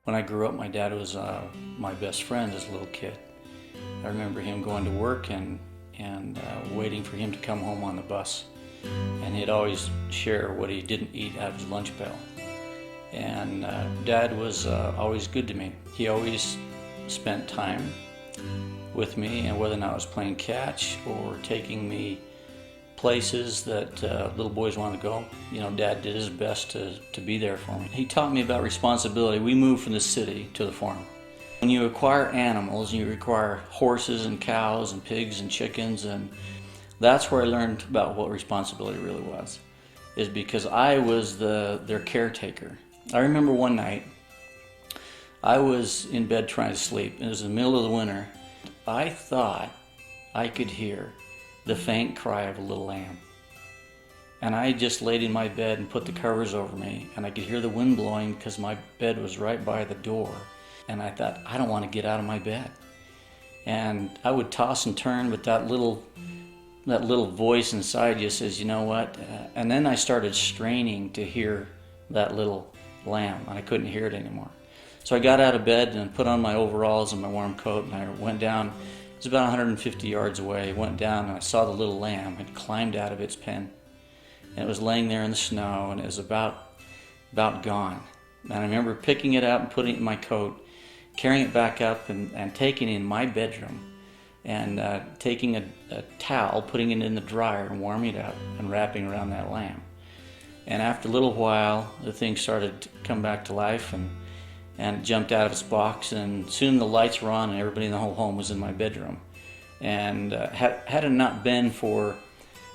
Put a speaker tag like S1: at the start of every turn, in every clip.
S1: When I grew up, my dad was my best friend as a little kid. I remember him going to work and waiting for him to come home on the bus. And he'd always share what he didn't eat out of his lunch pail. And Dad was always good to me. He always spent time with me, and whether or not I was playing catch or taking me places that little boys wanted to go, you know, Dad did his best to be there for me. He taught me about responsibility. We moved from the city to the farm. When you acquire animals, you acquire horses and cows and pigs and chickens, and that's where I learned about what responsibility really was, is because I was their caretaker. I remember one night, I was in bed trying to sleep. It was in the middle of the winter. I thought I could hear the faint cry of a little lamb. And I just laid in my bed and put the covers over me, and I could hear the wind blowing because my bed was right by the door. And I thought, I don't want to get out of my bed. And I would toss and turn, but that little voice inside you says, you know what? And then I started straining to hear that little lamb, and I couldn't hear it anymore. So I got out of bed and put on my overalls and my warm coat, and I went down. It was about 150 yards away. I went down and I saw the little lamb had climbed out of its pen. And it was laying there in the snow, and it was about gone. And I remember picking it up and putting it in my coat, carrying it back up and taking it in my bedroom, and taking a towel, putting it in the dryer and warming it up and wrapping around that lamb. And after a little while, the thing started to come back to life and it jumped out of its box, and soon the lights were on and everybody in the whole home was in my bedroom. And had it not been for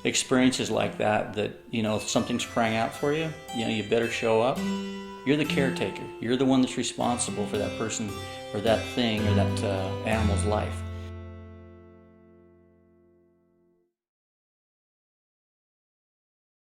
S1: experiences like that, you know, if something's crying out for you, you know, you better show up. You're the caretaker. You're the one that's responsible for that person or that thing or that animal's life.